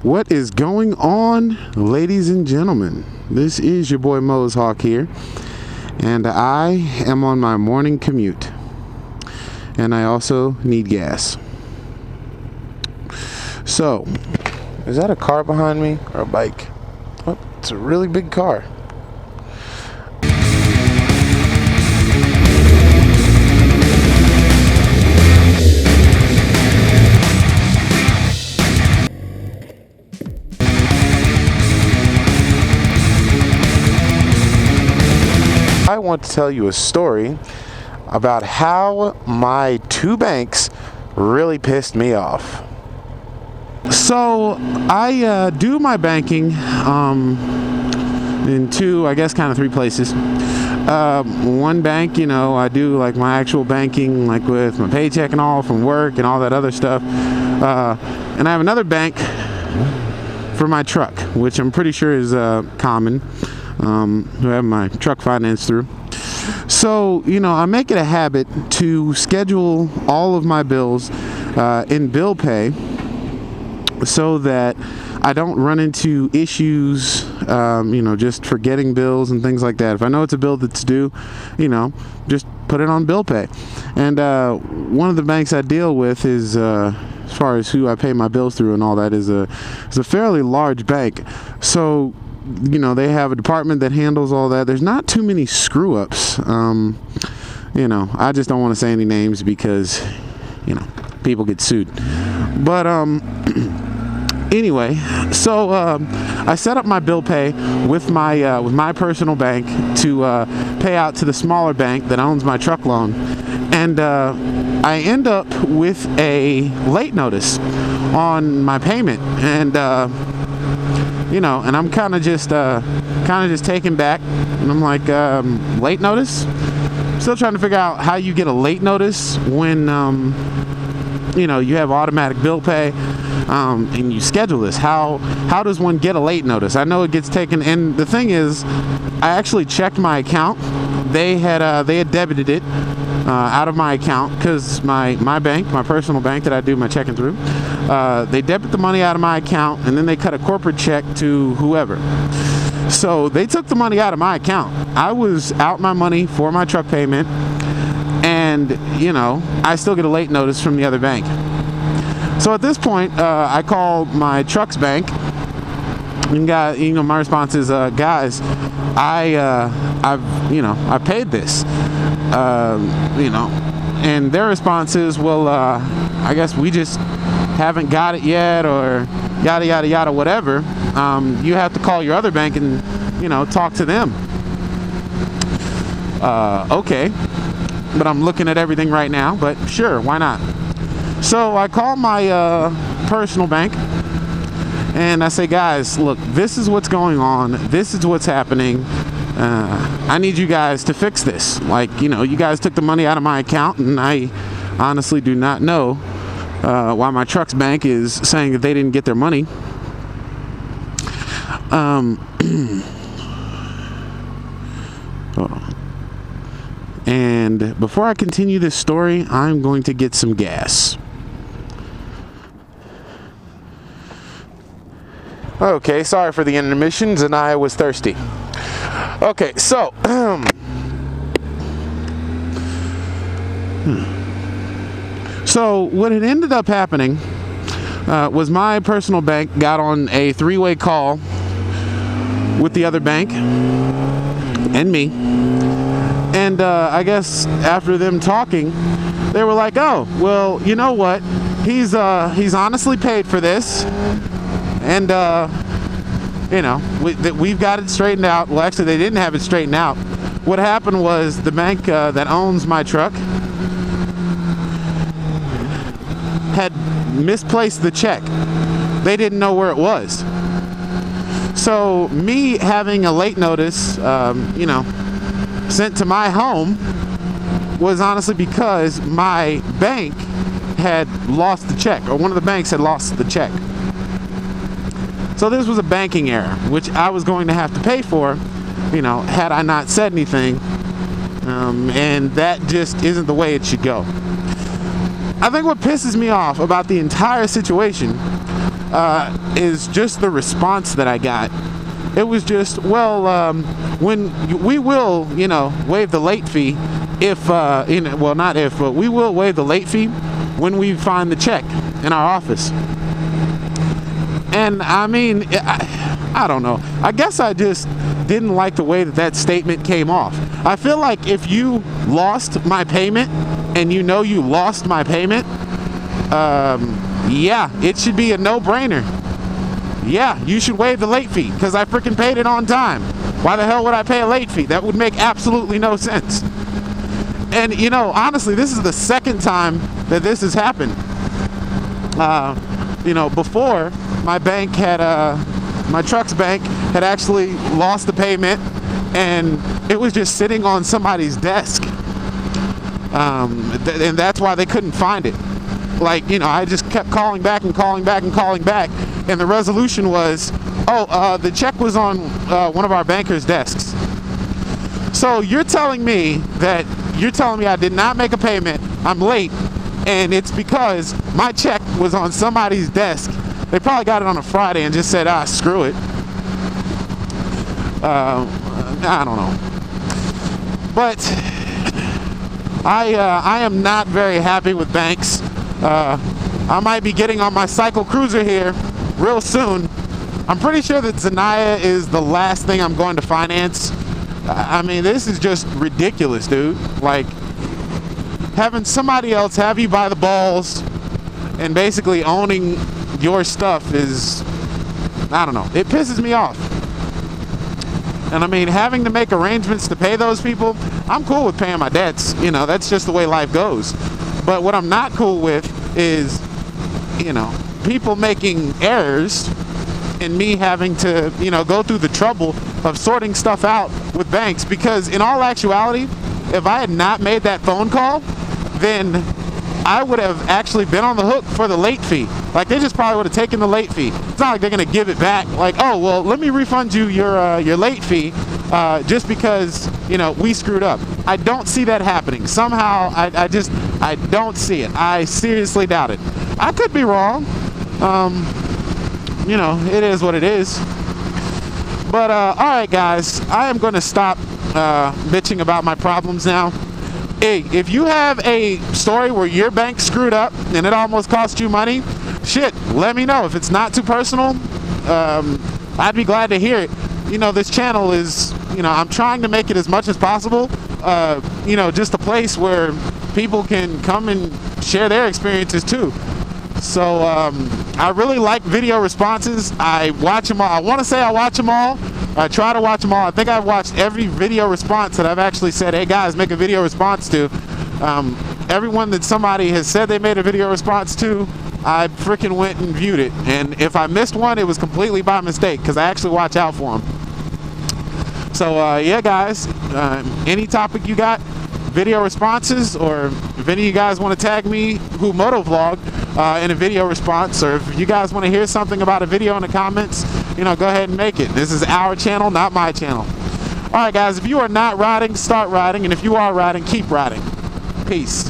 What is going on, ladies and gentlemen? This is your boy Mo's Hawk here, and I am on my morning commute, and I also need gas. So, is that a car behind me or a bike? Oh, it's a really big car. I want to tell you a story about how my two banks really pissed me off. So I do my banking in two, I guess kind of three places. One bank, you know, I do like my actual banking, like with my paycheck and all from work and all that other stuff. And I have another bank for my truck, which I'm pretty sure is common. Who have my truck finance through. So, you know, I make it a habit to schedule all of my bills in bill pay so that I don't run into issues, you know, just forgetting bills and things like that. If I know it's a bill that's due, you know, just put it on bill pay. And one of the banks I deal with is, as far as who I pay my bills through and all that, is a fairly large bank. So, you know, they have a department that handles all that. There's not too many screw ups. You know, I just don't want to say any names because, you know, people get sued. But anyway, so I set up my bill pay with my personal bank to pay out to the smaller bank that owns my truck loan, and I end up with a late notice on my payment, and you know, and I'm kind of just taken back, and I'm like, late notice? Still trying to figure out how you get a late notice when, you know, you have automatic bill pay, and you schedule this. How does one get a late notice? I know it gets taken, and the thing is, I actually checked my account. They had debited it out of my account because my bank, my personal bank that I do my checking through, they debit the money out of my account, and then they cut a corporate check to whoever. So they took the money out of my account. I was out my money for my truck payment, and you know, I still get a late notice from the other bank. So at this point, I call my truck's bank, and you know, my response is, guys, I paid this, you know, and their response is, well, I guess we just haven't got it yet, or yada yada yada, whatever. You have to call your other bank and, you know, talk to them. Okay, but I'm looking at everything right now, but sure, why not? So I call my personal bank and I say, guys, look, this is what's going on, this is what's happening. I need you guys to fix this. Like, you know, you guys took the money out of my account, and I honestly do not know why my truck's bank is saying that they didn't get their money. Hold on. And before I continue this story, I'm going to get some gas. Okay, sorry for the intermissions, and I was thirsty. Okay, so so what had ended up happening was my personal bank got on a three-way call with the other bank and me, and I guess after them talking, they were like, oh, well, you know what, he's honestly paid for this, and you know, we've got it straightened out. Well, actually, they didn't have it straightened out. What happened was the bank that owns my truck had misplaced the check. They didn't know where it was. So me having a late notice, you know, sent to my home was honestly because my bank had lost the check, or one of the banks had lost the check. So this was a banking error, which I was going to have to pay for, you know, had I not said anything. And that just isn't the way it should go. I think what pisses me off about the entire situation is just the response that I got. It was just, well, when we will, you know, waive the late fee if, well, not if, but we will waive the late fee when we find the check in our office. And I mean, I don't know. I guess I just didn't like the way that that statement came off. I feel like if you lost my payment and you know you lost my payment, yeah, it should be a no-brainer. Yeah, you should waive the late fee because I freaking paid it on time. Why the hell would I pay a late fee? That would make absolutely no sense. And, you know, honestly, this is the second time that this has happened. You know, before, my bank had, my truck's bank had actually lost the payment, and it was just sitting on somebody's desk. And that's why they couldn't find it. Like, you know, I just kept calling back and calling back and calling back, and the resolution was, oh, the check was on one of our bankers' desks. So you're telling me I did not make a payment, I'm late, and it's because my check was on somebody's desk. They probably got it on a Friday and just said, screw it. I don't know. But I am not very happy with banks. I might be getting on my cycle cruiser here real soon. I'm pretty sure that Zanaya is the last thing I'm going to finance. I mean, this is just ridiculous, dude. Like, having somebody else have you by the balls and basically owning your stuff is, I don't know, it pisses me off. And I mean, having to make arrangements to pay those people, I'm cool with paying my debts. You know, that's just the way life goes. But what I'm not cool with is, you know, people making errors and me having to, you know, go through the trouble of sorting stuff out with banks. Because in all actuality, if I had not made that phone call, then I would have actually been on the hook for the late fee. Like, they just probably would have taken the late fee. It's not like they're gonna give it back. Like, oh, well, let me refund you your late fee just because, you know, we screwed up. I don't see that happening. Somehow, I don't see it. I seriously doubt it. I could be wrong. You know, it is what it is. But all right, guys, I am gonna stop bitching about my problems now. Hey, if you have a story where your bank screwed up and it almost cost you money, shit, let me know. If it's not too personal, I'd be glad to hear it. You know, this channel is, you know, I'm trying to make it as much as possible, you know, just a place where people can come and share their experiences too. So I really like video responses. I watch them all. I want to say I watch them all. I try to watch them all. I think I've watched every video response that I've actually said, hey guys, make a video response to. Everyone that somebody has said they made a video response to, I freaking went and viewed it. And if I missed one, it was completely by mistake because I actually watch out for them. So yeah, guys, any topic you got, video responses, or if any of you guys want to tag me who Motovlog in a video response, or if you guys want to hear something about a video in the comments, you know, go ahead and make it. This is our channel, not my channel. All right, guys, if you are not riding, start riding, and if you are riding, keep riding. Peace.